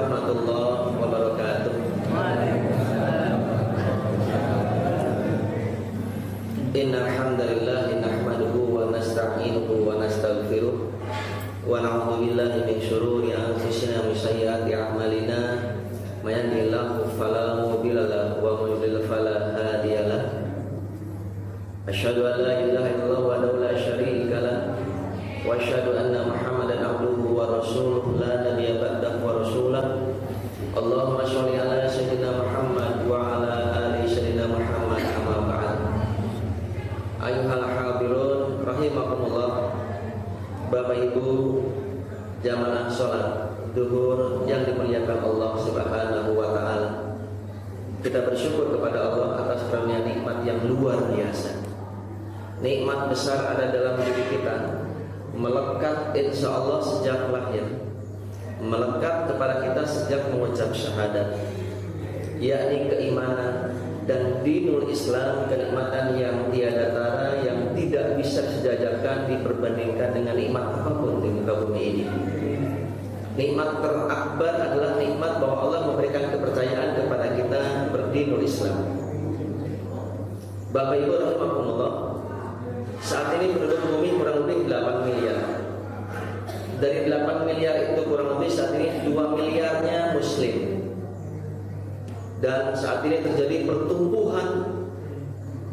warahmatullahi wabarakatuh. Innal hamdalillah nahmaduhu wa nasta'inuhu wa nastaghfiruh wa na'udzu billahi min shururi anfusina wa min sayyiati a'malina. May yahdihillahu fala mudilla lahu wa may yudlil fala hadiya lahu. Asyhadu an la ilaha illallah wahdahu la syarika lahu wa asyhadu anna Muhammadan abduhu wa rasuluhu la nabiyya ba'dahu wa rasulahu. Allahumma sholli ala sayyidina Muhammad wa ala ali sayyidina Muhammad amma ba'd. Ayyuhal hadirun rahimakumullah. Bapak Ibu jamaah salat zuhur yang dimuliakan Allah Subhanahu wa taala. Kita bersyukur kepada Allah atas karunia nikmat yang luar biasa. Nikmat besar ada dalam diri kita, melekat insya Allah sejak lahir, melekat kepada kita sejak mengucap syahadat, yakni keimanan dan dinul Islam, kenikmatan yang tiada tara, yang tidak bisa disejajarkan diperbandingkan dengan nikmat apapun di muka bumi ini. Nikmat terakbar adalah nikmat bahwa Allah memberikan kepercayaan kepada kita berdinul Islam. Bapak Ibu rahimakumullah, saat ini penduduk bumi kurang lebih 8 miliar. Dari 8 miliar itu kurang lebih saat ini 2 miliarnya muslim. Dan saat ini terjadi pertumbuhan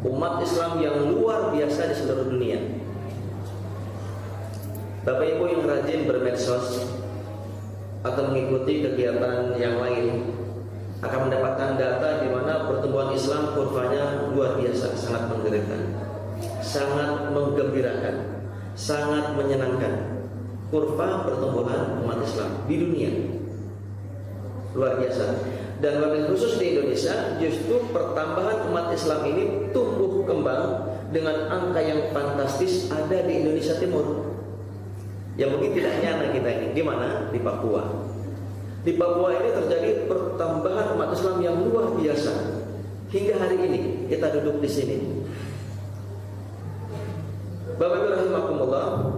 umat Islam yang luar biasa di seluruh dunia. Bapak Ibu yang rajin bermedsos atau mengikuti kegiatan yang lain akan mendapatkan data di mana pertumbuhan Islam kurvanya luar biasa, sangat menggerakkan, sangat menggembirakan, sangat menyenangkan. Kurva pertumbuhan umat Islam di dunia luar biasa. Dan wabil khusus di Indonesia, justru pertambahan umat Islam ini tumbuh kembang dengan angka yang fantastis ada di Indonesia Timur. Yang mungkin tidak nyana kita ini. Di mana? Di Papua. Di Papua ini terjadi pertambahan umat Islam yang luar biasa. Hingga hari ini kita duduk di sini. Bapak Ibu rahimakumullah,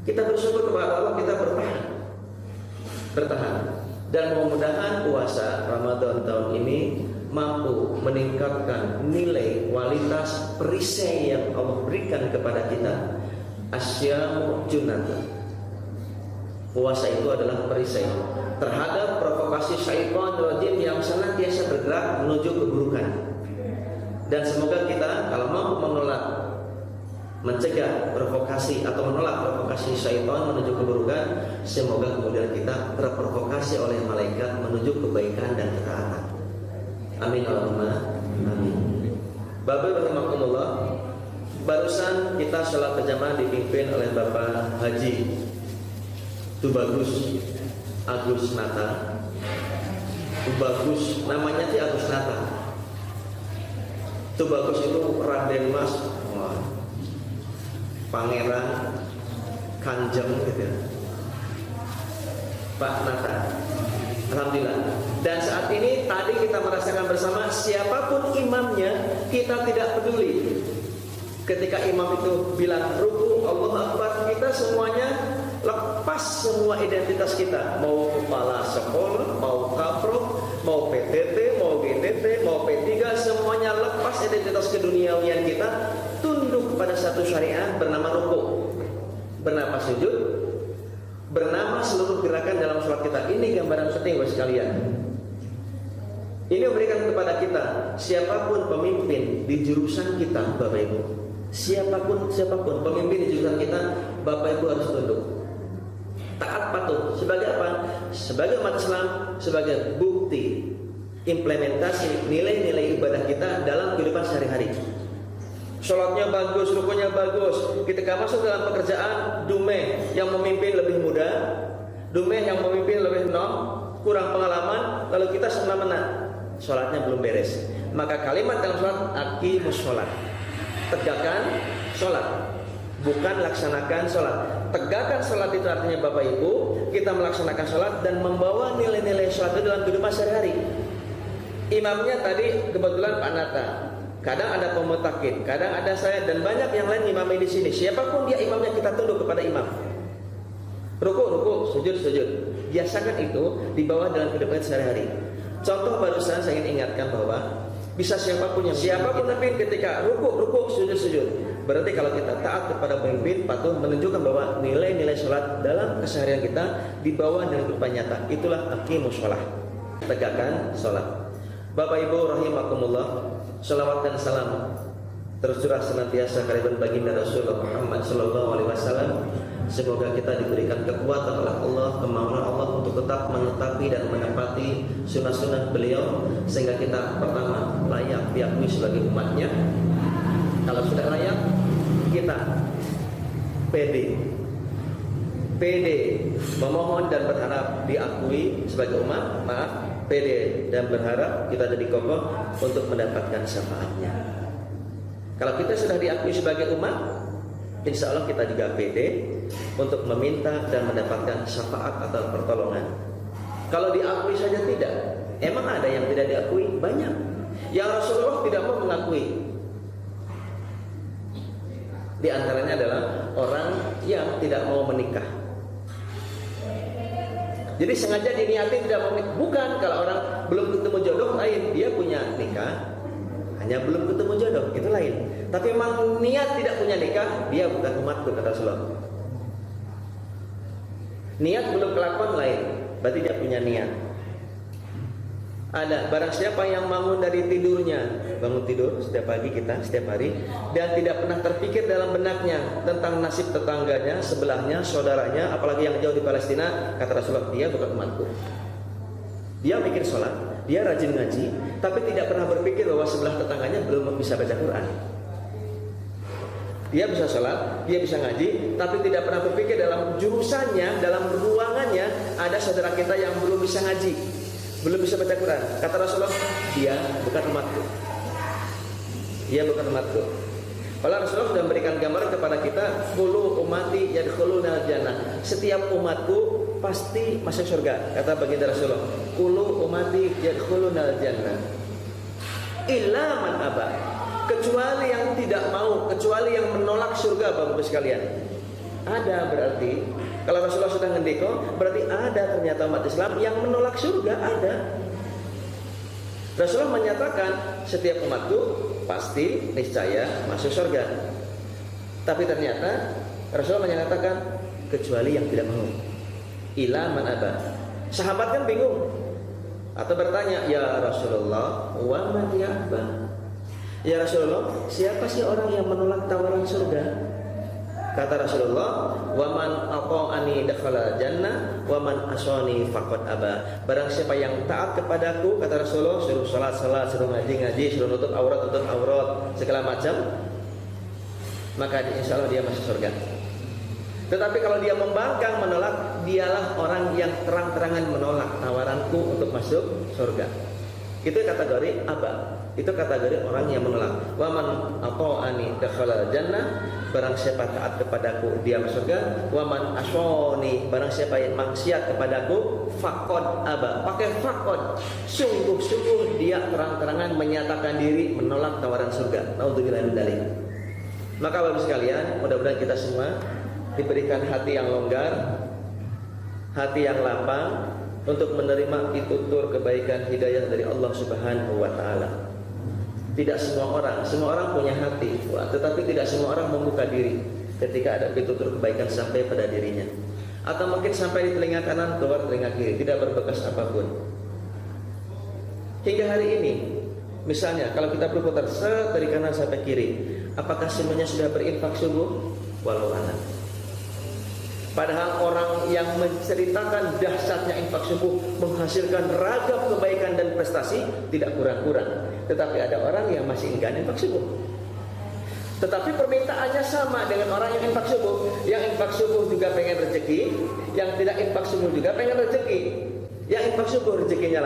kita bersyukur kepada Allah, kita bertahan. Dan mudah-mudahan puasa Ramadan tahun ini mampu meningkatkan nilai kualitas perisai yang Allah berikan kepada kita. Asyamu junnatun. Puasa itu adalah perisai terhadap provokasi syaitan rajim yang senantiasa bergerak menuju keburukan. Dan semoga kita kalau mampu menolak, mencegah provokasi atau menolak provokasi syaitan menuju keburukan, semoga kemudian kita terprovokasi oleh malaikat menuju kebaikan dan ketaatan. Amin Allahumma amin. Bapak rahimakumullah, barusan kita sholat berjamaah dipimpin oleh Bapak Haji Tubagus Agus Nata. Tubagus namanya sih Agus Nata. Tubagus itu Raden Mas, Pangeran Kanjeng gitu ya. Pak Nata, alhamdulillah. Dan saat ini tadi kita merasakan bersama, siapapun imamnya kita tidak peduli. Ketika imam itu bilang ruku Allahu Akbar, kita semuanya lepas semua identitas kita, mau kepala sekolah, mau kaprok, mau PTT, mau GTT, mau P3, semuanya lepas identitas keduniawian kita, tunduk pada satu syariat bernama ruku, bernama sujud, bernama seluruh gerakan dalam sholat kita. Ini gambaran penting buat sekalian. Ini memberikan kepada kita, siapapun pemimpin di jurusan kita, Bapak Ibu, siapapun pemimpin di jurusan kita, Bapak Ibu harus tunduk, taat patuh. Sebagai apa? Sebagai umat Islam, sebagai bukti implementasi nilai-nilai ibadah kita dalam kehidupan sehari-hari. Sholatnya bagus, rukunya bagus. Ketika masuk dalam pekerjaan, dumeh yang memimpin lebih muda, dumeh yang memimpin lebih kurang pengalaman, lalu kita semena-mena, sholatnya belum beres. Maka kalimat dalam sholat, aqimus sholat, tegakkan sholat, bukan laksanakan sholat. Tegakkan sholat itu artinya Bapak Ibu, kita melaksanakan sholat dan membawa nilai-nilai sholat itu dalam kehidupan sehari-hari. Imamnya tadi kebetulan Pak Nata, kadang ada pemutakin, kadang ada saya, dan banyak yang lain imamnya di sini. Siapapun dia imamnya, kita tunduk kepada imam. Ruku, sujud. biasakan itu dibawa dalam kehidupan sehari-hari. Contoh barusan saya ingin ingatkan bahwa bisa siapapun tapi ketika rukuk, sujud. Berarti kalau kita taat kepada pemimpin, patuh, menunjukkan bahwa nilai-nilai sholat dalam keseharian kita dibawa dengan kehidupan nyata. Itulah aqimus sholah, tegakkan sholat. Bapak Ibu rahimakumullah, shalawat dan salam tercurah senantiasa kehadirat baginda Rasulullah Muhammad SAW. Semoga kita diberikan kekuatan oleh Allah, kemauan Allah untuk tetap menetapi dan menepati sunnah-sunnah beliau, sehingga kita pertama layak diakui sebagai umatnya. Kalau sudah layak, kita pede memohon dan berharap diakui sebagai umat. Pede dan berharap kita jadi kokoh untuk mendapatkan syafaatnya. Kalau kita sudah diakui sebagai umat, insya Allah kita juga pede untuk meminta dan mendapatkan syafaat atau pertolongan. Kalau diakui saja tidak, emang ada yang tidak diakui? Banyak. Yang Rasulullah tidak mau mengakui. Di antaranya adalah orang yang tidak mau menikah. Jadi sengaja diniati tidak mau menikah. Bukan, kalau orang belum ketemu jodoh lain, dia punya nikah, hanya belum ketemu jodoh, itu lain. Tapi memang niat tidak punya nikah, dia bukan umatku, kata Rasulullah. Niat belum kelakuan lain, berarti dia punya niat. Ada barang siapa yang bangun dari tidurnya, bangun tidur setiap pagi kita, setiap hari, dan tidak pernah terpikir dalam benaknya tentang nasib tetangganya, sebelahnya, saudaranya, apalagi yang jauh di Palestina, kata Rasulullah, dia bukan umatku. Dia mikir sholat, dia rajin ngaji, tapi tidak pernah berpikir bahwa sebelah tetangganya belum bisa baca Quran. Dia bisa sholat, dia bisa ngaji, tapi tidak pernah berpikir dalam jurusannya, dalam ruangannya ada saudara kita yang belum bisa ngaji, belum bisa baca Quran. Kata Rasulullah, dia bukan umatku. Dia bukan umatku. Kalau Rasulullah sudah memberikan gambaran kepada kita, kullu ummati yadkhulunal jannah. Setiap umatku pasti masuk surga. Kata baginda Rasulullah, kullu ummati yadkhulunal jannah illa man aba. Kecuali yang tidak mau, kecuali yang menolak surga, Bapak-Ibu sekalian. Ada berarti, kalau Rasulullah sudah ngendiko, berarti ada ternyata umat Islam yang menolak surga, ada. Rasulullah menyatakan setiap umatku pasti niscaya masuk surga. Tapi ternyata Rasulullah menyatakan kecuali yang tidak mau. Ila man aba. Sahabat kan bingung atau bertanya, ya Rasulullah, wa man ya'ba? Ya Rasulullah, siapa sih orang yang menolak tawaran surga? Kata Rasulullah, wa man ata'ani dakhala jannah wa man asani faqad aba. Barang siapa yang taat kepadaku, kata Rasulullah, suruh salat, suruh ngaji, suruh nutup aurat, segala macam, maka insyaallah dia masuk surga. Tetapi kalau dia membangkang, menolak, dialah orang yang terang-terangan menolak tawaranku untuk masuk surga. Itu kategori aba. Itu kategori orang yang menolak. Wa man ata'ani dakhala jannah, barang siapa taat kepadaku dia masuk surga. Wa man asyani, barang siapa yang maksiat kepadaku, faqad aba. Pakai faqad, sungguh-sungguh dia terang-terangan menyatakan diri menolak tawaran surga. Naudzubillah min dzalik. Maka Bapak sekalian, mudah-mudahan kita semua diberikan hati yang longgar, hati yang lapang untuk menerima pitutur kebaikan hidayah dari Allah Subhanahu wa taala. Tidak semua orang punya hati, tetapi tidak semua orang membuka diri ketika ada pitutur kebaikan sampai pada dirinya. Atau mungkin sampai di telinga kanan, keluar telinga kiri, tidak berbekas apapun. Hingga hari ini, misalnya kalau kita berputar dari kanan sampai kiri, apakah semuanya sudah berinfak subuh? Walau anak. Padahal orang yang menceritakan dahsyatnya infak subuh menghasilkan ragam kebaikan dan prestasi tidak kurang-kurang. Tetapi ada orang yang masih enggan infak subuh. Tetapi permintaannya sama dengan orang yang infak subuh. Yang infak subuh juga pengen rezeki, yang tidak infak subuh juga pengen rezeki. Yang infak subuh rezekinya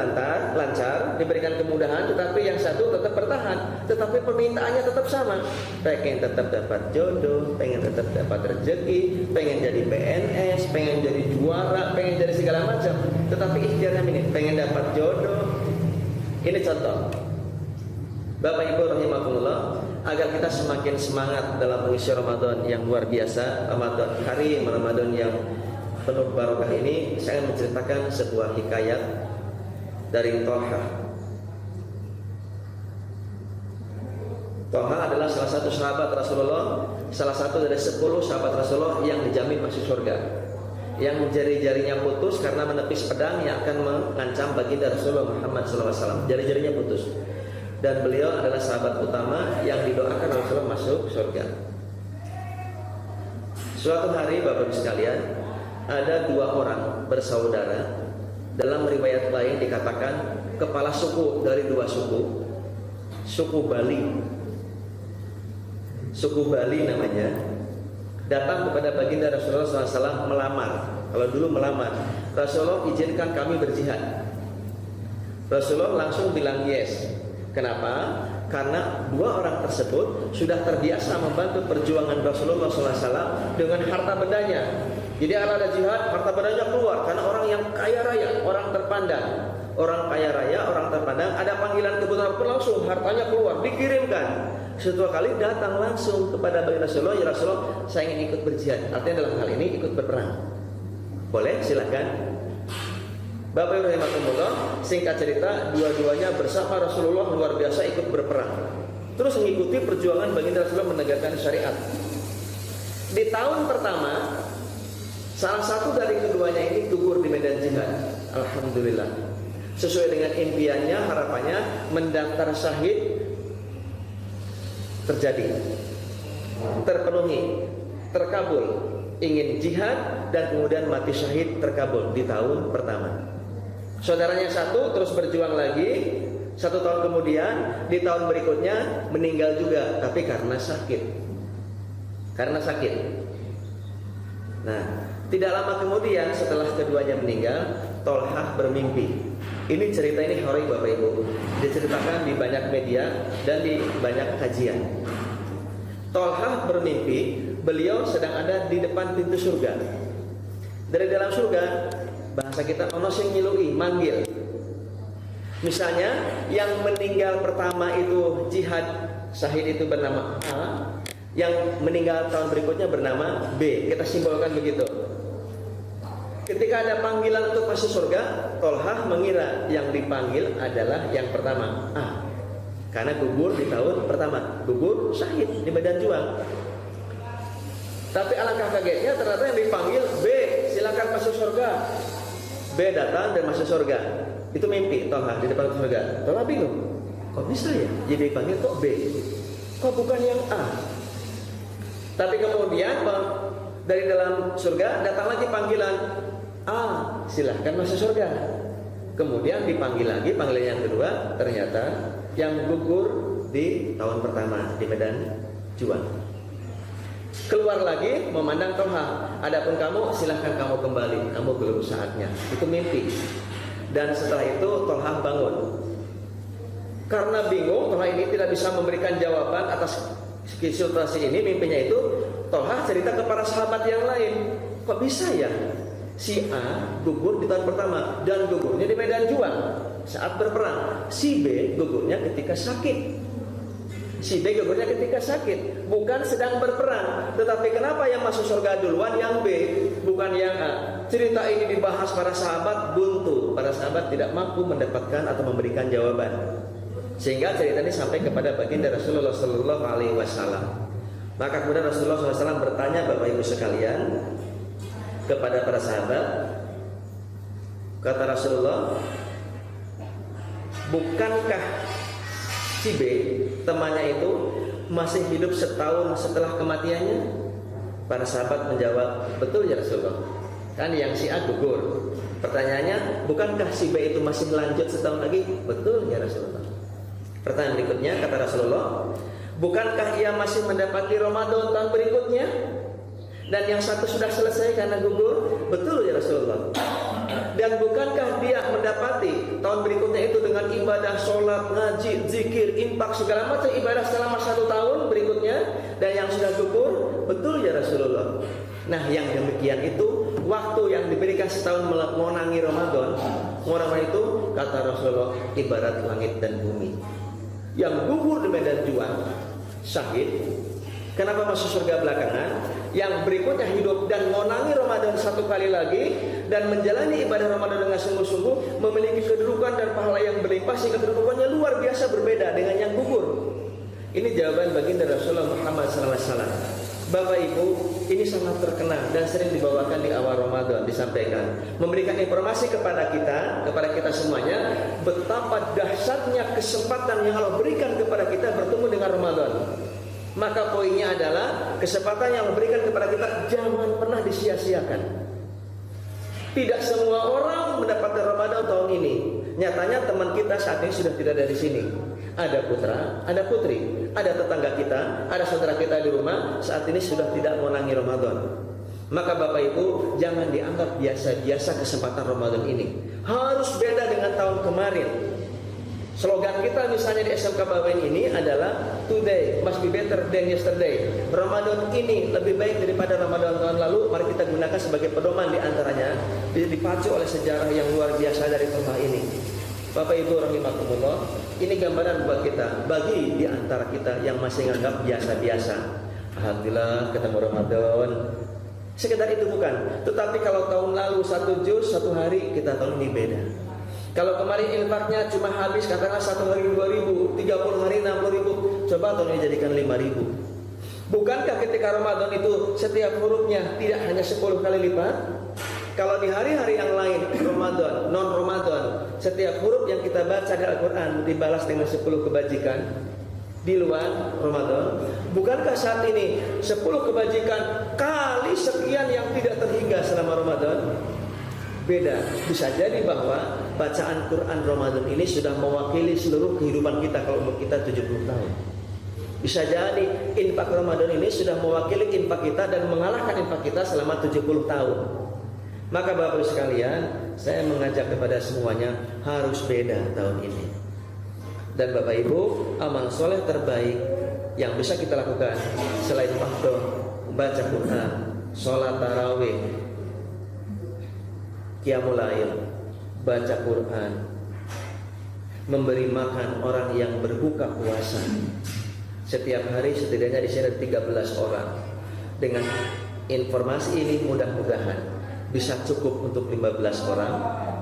lancar, diberikan kemudahan, tetapi yang satu tetap bertahan. Tetapi permintaannya tetap sama. Pengen tetap dapat jodoh, pengen tetap dapat rezeki, pengen jadi PNS, pengen jadi juara, pengen jadi segala macam. Tetapi ikhtiarnya ini, pengen dapat jodoh. Ini contoh. Bapak Ibu rahimakumullah, agar kita semakin semangat dalam mengisi Ramadan yang luar biasa, Ramadan karim, Ramadan yang penuh barokah ini saya akan menceritakan sebuah hikayat dari Thalhah. Thalhah adalah salah satu sahabat Rasulullah, salah satu dari 10 sahabat Rasulullah yang dijamin masuk surga, yang jari-jarinya putus karena menepis pedang yang akan mengancam baginda Rasulullah Muhammad SAW. Jari-jarinya putus, dan beliau adalah sahabat utama yang didoakan Rasulullah masuk surga. Suatu hari Bapak Ibu sekalian, ada 2 orang bersaudara. Dalam riwayat lain dikatakan kepala suku dari 2 suku, suku Bali. Suku Bali namanya, datang kepada baginda Rasulullah SAW melamar. Kalau dulu melamar, Rasulullah izinkan kami berjihad. Rasulullah langsung bilang yes. Kenapa? Karena 2 orang tersebut sudah terbiasa membantu perjuangan Rasulullah SAW dengan harta bendanya. Jadi kalau ada jihad, harta bendanya keluar. Karena orang yang kaya raya, orang terpandang, orang kaya raya, orang terpandang, ada panggilan kebutuhan pun langsung hartanya keluar, dikirimkan. Suatu kali datang langsung kepada baginda Rasulullah, ya Rasulullah, saya ingin ikut berjihad. Artinya dalam hal ini ikut berperang. Boleh, silakan. Bapak Ibu rahimakumullah, singkat cerita, dua-duanya bersama Rasulullah luar biasa ikut berperang. Terus mengikuti perjuangan baginda Rasulullah menegakkan syariat. Di tahun pertama, salah satu dari keduanya ini gugur di medan jihad. Alhamdulillah. Sesuai dengan impiannya, harapannya, mendaftar syahid terjadi, terpenuhi, terkabul. Ingin jihad dan kemudian mati syahid terkabul di tahun pertama. Saudaranya satu terus berjuang lagi. 1 tahun kemudian, di tahun berikutnya meninggal juga, tapi karena sakit. Karena sakit. Nah, tidak lama kemudian setelah keduanya meninggal, Thalhah bermimpi. Ini cerita ini horor Bapak Ibu, diceritakan di banyak media dan di banyak kajian. Thalhah bermimpi beliau sedang ada di depan pintu surga. Dari dalam surga, bahasa kita ono sing nyilui, manggil. Misalnya yang meninggal pertama itu jihad syahid itu bernama A, yang meninggal tahun berikutnya bernama B. Kita simbolkan begitu. Ketika ada panggilan untuk masuk surga, Thalhah mengira yang dipanggil adalah yang pertama A, karena gugur di tahun pertama, gugur syahid di medan juang. Tapi alangkah kagetnya ternyata yang dipanggil B, silakan masuk surga. B datang dan masuk surga. Itu mimpi Thalhah di depan surga. Thalhah bingung, kok bisa ya jadi dipanggil kok B, kok bukan yang A. Tapi kemudian dari dalam surga datang lagi panggilan A, silahkan masuk surga. Kemudian dipanggil lagi, panggilan yang kedua, ternyata yang gugur di tahun pertama di medan juang. Keluar lagi memandang Thalhah, adapun kamu silahkan kamu kembali, kamu belum saatnya. Itu mimpi. Dan setelah itu Thalhah bangun. Karena bingung, Thalhah ini tidak bisa memberikan jawaban atas situasi ini, mimpinya itu, Thalhah cerita ke para sahabat yang lain. Kok bisa ya? Si A gugur di tahun pertama dan gugurnya di medan juang saat berperang. Si B gugurnya ketika sakit. Si B gugurnya ketika sakit, bukan sedang berperang. Tetapi kenapa yang masuk surga duluan yang B, bukan yang A? Cerita ini dibahas para sahabat, buntu. Para sahabat tidak mampu mendapatkan atau memberikan jawaban. Sehingga cerita ini sampai kepada baginda Rasulullah Sallallahu Alaihi Wasallam. Maka kemudian Rasulullah SAW bertanya, Bapak Ibu sekalian, kepada para sahabat, kata Rasulullah, bukankah si B, temannya itu masih hidup setahun setelah kematiannya? Para sahabat menjawab, betul ya Rasulullah, kan yang si A gugur. Pertanyaannya, bukankah si B itu masih lanjut setahun lagi? Betul ya Rasulullah. Pertanyaan berikutnya, kata Rasulullah, bukankah ia masih mendapati Ramadan tahun berikutnya? Dan yang satu sudah selesai karena gugur? Betul ya Rasulullah. Dan bukankah dia mendapati tahun berikutnya itu dengan ibadah, sholat, ngaji, zikir, infak, segala macam ibadah selama 1 tahun berikutnya? Dan yang sudah gugur? Betul ya Rasulullah. Nah, yang demikian itu waktu yang diberikan setahun menangi Ramadan. Orang itu, kata Rasulullah, ibarat langit dan bumi. Yang gugur di medan juang, syahid. Kenapa masuk surga belakangan? yang berikutnya hidup dan ngonangi Ramadan satu kali lagi dan menjalani ibadah Ramadan dengan sungguh-sungguh memiliki kedudukan dan pahala yang berlimpah sehingga kedudukannya luar biasa berbeda dengan yang gugur. Ini jawaban baginda Rasulullah Muhammad SAW. Bapak Ibu, ini sangat terkenal dan sering dibawakan di awal Ramadan, disampaikan, memberikan informasi kepada kita semuanya betapa dahsyatnya kesempatan yang Allah berikan kepada kita bertemu dengan Ramadan. Maka poinnya adalah kesempatan yang diberikan kepada kita jangan pernah disia-siakan. Tidak semua orang mendapatkan Ramadan tahun ini. Nyatanya teman kita saat ini sudah tidak ada di sini. Ada putra, ada putri, ada tetangga kita, ada saudara kita di rumah saat ini sudah tidak menangi Ramadan. Maka Bapak Ibu jangan dianggap biasa-biasa kesempatan Ramadan ini. Harus beda dengan tahun kemarin. Slogan kita misalnya di SMK Bawen ini adalah today must be better than yesterday. Ramadan ini lebih baik daripada Ramadan tahun lalu. Mari kita gunakan sebagai pedoman di antaranya, dipacu oleh sejarah yang luar biasa dari tempat ini. Bapak Ibu rahimakumullah, ini gambaran buat kita bagi di antara kita yang masih menganggap biasa-biasa. Alhamdulillah ketemu Ramadan. Sekedar itu bukan. Tetapi kalau tahun lalu 1 juz 1 hari, kita tahun ini beda. Kalau kemarin infaknya cuma habis katakanlah 1 hari 2.000, 30 hari 60.000, coba tahun ini jadikan 5.000. Bukankah ketika Ramadan itu setiap hurufnya tidak hanya 10 kali lipat? Kalau di hari-hari yang lain Ramadan, non Ramadan, setiap huruf yang kita baca di Al-Quran dibalas dengan 10 kebajikan. Di luar Ramadan, bukankah saat ini 10 kebajikan kali sekian yang tidak terhingga selama Ramadan? Beda. Bisa jadi bahwa bacaan Quran Ramadan ini sudah mewakili seluruh kehidupan kita kalau umur kita 70 tahun. Bisa jadi infak Ramadan ini sudah mewakili infak kita dan mengalahkan infak kita selama 70 tahun. Maka Bapak Ibu sekalian, saya mengajak kepada semuanya harus beda tahun ini. Dan Bapak Ibu, amal soleh terbaik yang bisa kita lakukan selain waktu baca Quran, sholat tarawih, qiyamul lail, baca Quran, memberi makan orang yang berbuka puasa. Setiap hari setidaknya di sini ada 13 orang. Dengan informasi ini mudah-mudahan bisa cukup untuk 15 orang,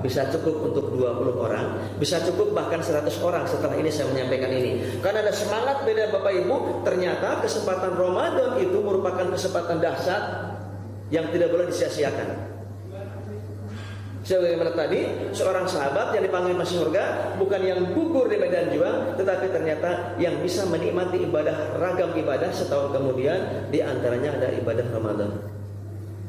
bisa cukup untuk 20 orang, bisa cukup bahkan 100 orang setelah ini saya menyampaikan ini. Karena ada semangat beda Bapak Ibu, ternyata kesempatan Ramadan itu merupakan kesempatan dahsyat yang tidak boleh disia-siakan. Sebagaimana tadi, seorang sahabat yang dipanggil masuk surga bukan yang gugur di medan juang, tetapi ternyata yang bisa menikmati ibadah, ragam ibadah setahun kemudian, di antaranya ada ibadah Ramadan.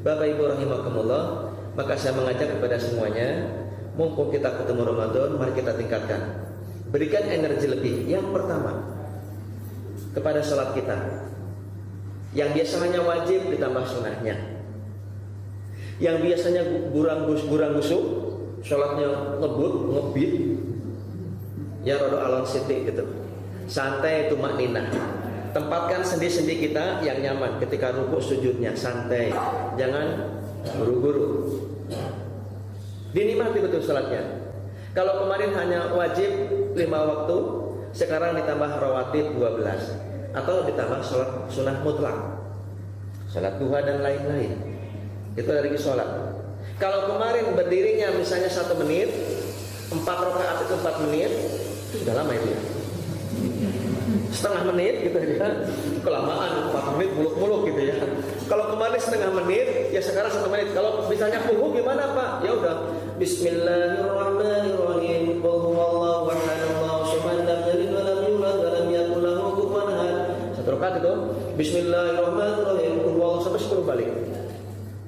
Bapak Ibu rahimakumullah, maka saya mengajak kepada semuanya, mumpung kita ketemu Ramadan, mari kita tingkatkan. Berikan energi lebih. Yang pertama, kepada sholat kita. Yang biasanya wajib ditambah sunnahnya. Yang biasanya gurang gusuk, sholatnya ngebit, ya rodo alon siti gitu. Santai itu makninah. Tempatkan sendi-sendi kita yang nyaman ketika rukuk sujudnya, santai, jangan buru-buru. Dinikmati betul sholatnya. Kalau kemarin hanya wajib 5 waktu, sekarang ditambah rawatib 12, atau ditambah sholat sunnah mutlak, sholat duha dan lain-lain. Itu dari sholat. Kalau kemarin berdirinya misalnya 1 menit, 4 rakaat itu 4 menit, itu sudah lama itu ya. Setengah menit gitu ya, kelamaan 4 menit muluk-muluk gitu ya. Kalau kemarin setengah menit, ya sekarang 1 menit. Kalau misalnya kuhu gimana Pak? Ya udah, Bismillahirrahmanirrahim. Qul huwallahu ahad, Allahu samad, lam yalid wa lam yulad wa lam yakul lahu kufuwan ahad. 1 rakaat itu, Bismillahirrahmanirrahim. Qul huwallahu sampai 10 balik.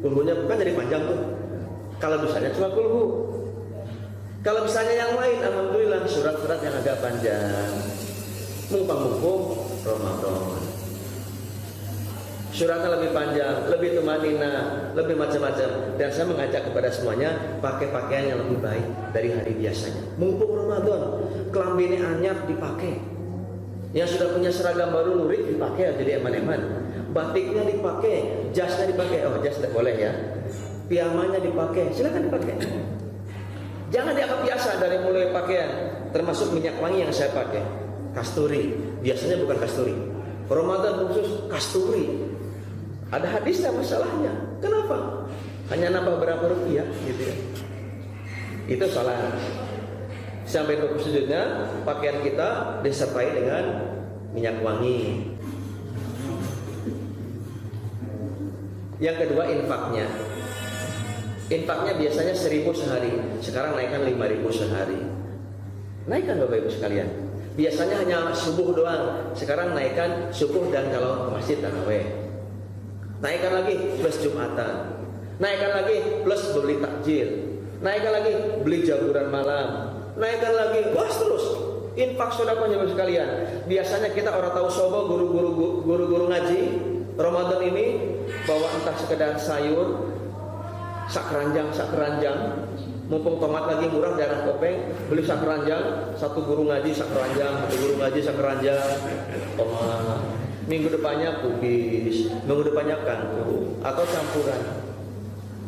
Kulhunya bukan jadi panjang tuh. Kalau misalnya cuma kulhu. Kalau misalnya yang lain, alhamdulillah surat-surat yang agak panjang. Mumpung Ramadan. Suratnya lebih panjang, lebih tumanina, lebih macam-macam. Dan saya mengajak kepada semuanya pakai pakaian yang lebih baik dari hari biasanya. Mumpung Ramadan, kelambine anyar dipakai. Yang sudah punya seragam baru lurik dipakai jadi eman-eman. Batiknya dipakai, jasnya dipakai. Oh, jas tidak boleh ya. Piyamanya dipakai, silakan dipakai. Jangan dianggap biasa dari mulai pakaian, termasuk minyak wangi yang saya pakai. Kasturi, biasanya bukan kasturi. Ramadan khusus kasturi. Ada hadisnya masalahnya. Kenapa? Hanya nambah berapa rupiah gitu ya. Itu salah. Sampai rukuk sujudnya pakaian kita disertai dengan minyak wangi. Yang kedua infaknya. Infaknya biasanya 1.000 sehari. Sekarang naikkan 5.000 sehari. Naikkan Bapak Ibu sekalian. Biasanya hanya subuh doang. Sekarang naikkan subuh dan kalau ke masjid tarawih. Naikkan lagi plus Jumatan. Naikkan lagi plus beli takjil. Naikkan lagi beli jamuran malam. Naikkan lagi, wah terus. Infak sedekahnya Bapak sekalian. Biasanya kita orang tahu sobo guru-guru ngaji Ramadan ini bawa entah sekedar sayur sak keranjang. Mumpung tomat lagi murah daerah Kopeng, beli sak keranjang, satu guru ngaji sak keranjang, tomat. Minggu depannya kubis, minggu depannya kangkung atau campuran.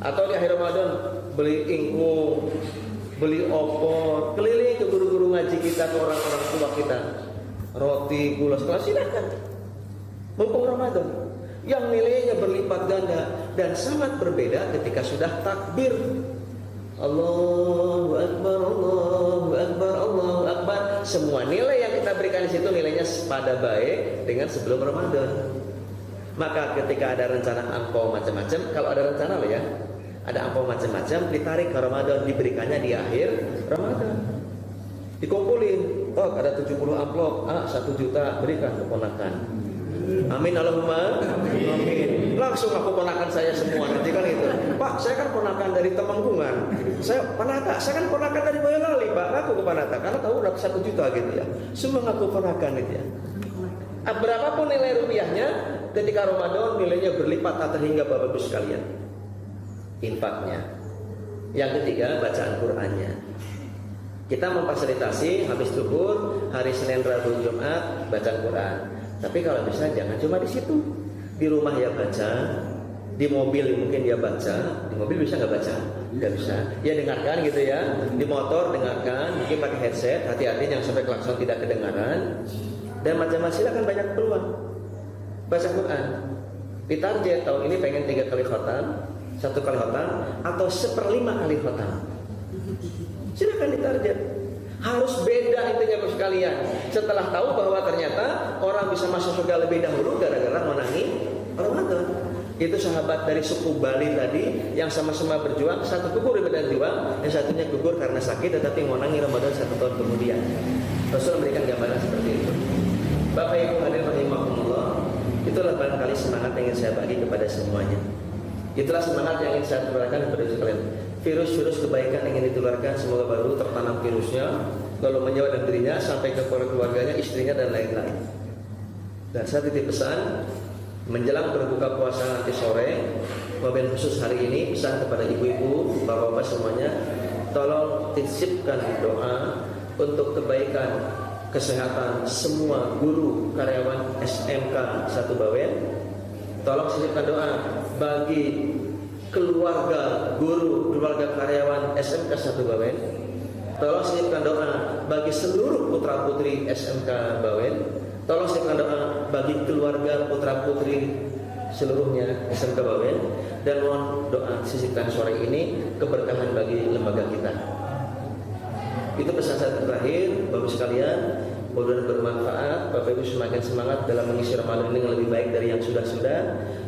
Atau di akhir Ramadan beli ingkung, beli opor, keliling ke guru-guru ngaji kita, ke orang-orang tua kita. Roti, gula, setelah silakan. Mumpung Ramadan yang nilainya berlipat ganda dan sangat berbeda ketika sudah takbir. Allahu Akbar, Allahu Akbar, Allahu Akbar. Semua nilai yang kita berikan di situ nilainya sepada baik dengan sebelum Ramadan. Maka ketika ada rencana angpau macam-macam, kalau ada rencana loh ya, ada angpau macam-macam ditarik ke Ramadan, diberikannya di akhir Ramadan. Dikumpulin, oh ada 70 amplop, 1 juta berikan keponakan. Amin Allahumma amin. Langsung aku ponakan saya semua nanti kan itu. Pak, saya kan ponakan dari Temanggungan. Saya kan ponakan dari Boyolali, Pak. Aku ke Panata karena tahu udah 1 juta gitu ya. Semua aku ponakan itu ya. Berapapun nilai rupiahnya, ketika Ramadan nilainya berlipat tak terhingga Bapak Ibu sekalian. Infaknya. Yang ketiga, bacaan Qur'annya. Kita memfasilitasi habis zuhur, hari Senin, Rabu, Jumat bacaan Quran. Tapi kalau bisa jangan cuma di situ. Di rumah ya baca, di mobil mungkin dia baca, di mobil bisa nggak baca? Nggak bisa. Ya dengarkan gitu ya. Di motor dengarkan, mungkin pakai headset. Hati-hati jangan sampai klakson tidak kedengaran. Dan macam-macam silakan banyak peluang. Baca Quran. Ditarget tahun ini pengen 3 kali khatam, 1 kali khatam, atau 1/5 kali khatam. Silakan ditarget. Harus beda intinya Bapak sekalian. Setelah tahu bahwa ternyata orang bisa masuk surga lebih dahulu gara-gara menangi Ramadan. Itu sahabat dari suku Bali tadi yang sama-sama berjuang, satu gugur berjuang, yang satunya gugur karena sakit tetapi menangi Ramadan 1 tahun kemudian. Rasul memberikan gambaran seperti itu. Bapak Ibu hadirin rahimakumullah, itulah barangkali semangat yang ingin saya bagi kepada semuanya. Itulah semangat yang ingin saya tularkan kepada sekalian. Virus-virus kebaikan yang ingin ditularkan semoga baru tertanam virusnya, lalu menjawab dari dirinya sampai ke keluarganya, istrinya dan lain-lain. Dan saya titip pesan menjelang berbuka puasa nanti sore, mobil khusus hari ini pesan kepada ibu-ibu, bapak-bapak semuanya, tolong titipkan doa untuk kebaikan kesehatan semua guru karyawan SMK 1 Bawen. Tolong titipkan doa bagi keluarga guru, keluarga karyawan SMK 1 Bawen. Tolong siapkan doa bagi seluruh putra putri SMK Bawen. Tolong siapkan doa bagi keluarga putra putri seluruhnya SMK Bawen. Dan mohon doa sisipkan sore ini keberkahan bagi lembaga kita. Itu pesan saya terakhir Bapak sekalian. Mudah-mudahan bermanfaat. Bapak Ibu semakin semangat dalam mengisi Ramadan ini yang lebih baik dari yang sudah-sudah,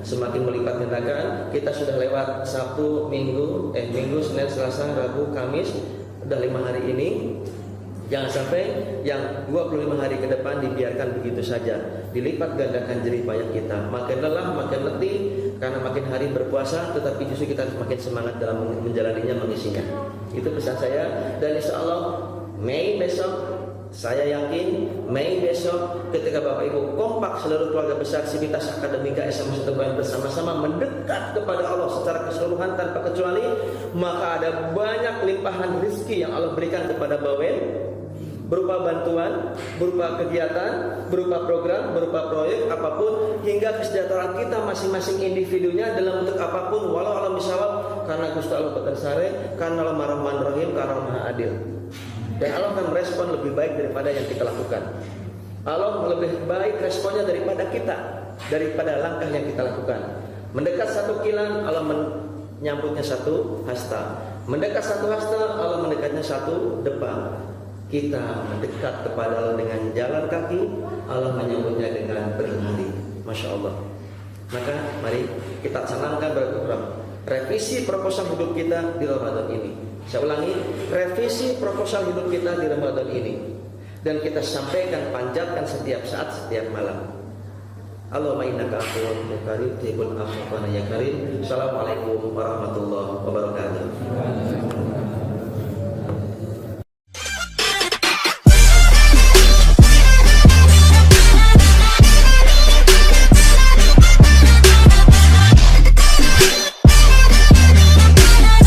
semakin melipat gandakan. Kita sudah lewat Sabtu, Minggu, Senin, Selasa, Rabu, Kamis, udah 5 hari ini. Jangan sampai yang 25 hari ke depan dibiarkan begitu saja. Dilipat gandakan jerih payah kita. Makin lelah, makin letih karena makin hari berpuasa, tetapi justru kita makin semangat dalam menjalaninya, mengisinya. Itu pesan saya. Dan insya Allah Mei besok, saya yakin Mei besok ketika Bapak Ibu kompak seluruh keluarga besar Sivitas Akademika SMA 1 Bawen bersama-sama mendekat kepada Allah secara keseluruhan tanpa kecuali, maka ada banyak limpahan rezeki yang Allah berikan kepada Bawen berupa bantuan, berupa kegiatan, berupa program, berupa proyek apapun, hingga kesejahteraan kita masing-masing individunya dalam bentuk apapun, walau alam bisawab, karena Gusti Allah Batansare, karena Allah Rahman Rahim, karena Allah Maha Adil. Dan Allah akan merespon lebih baik daripada yang kita lakukan. Allah lebih baik responnya daripada kita, daripada langkah yang kita lakukan. Mendekat satu kilan, Allah menyambutnya satu hasta. Mendekat satu hasta, Allah mendekatnya satu depan. Kita mendekat kepada Allah dengan jalan kaki, Allah menyambutnya dengan berlari. Masya Allah. Maka mari kita canangkan berkurang revisi proposal hidup kita di Ramadan ini. Saya ulangi, revisi proposal hidup kita di Ramadan ini, dan kita sampaikan, panjatkan setiap saat, setiap malam. Allahumma innaka afuwwun karim tuhibbul afwa ya karim. Assalamualaikum warahmatullahi wabarakatuh.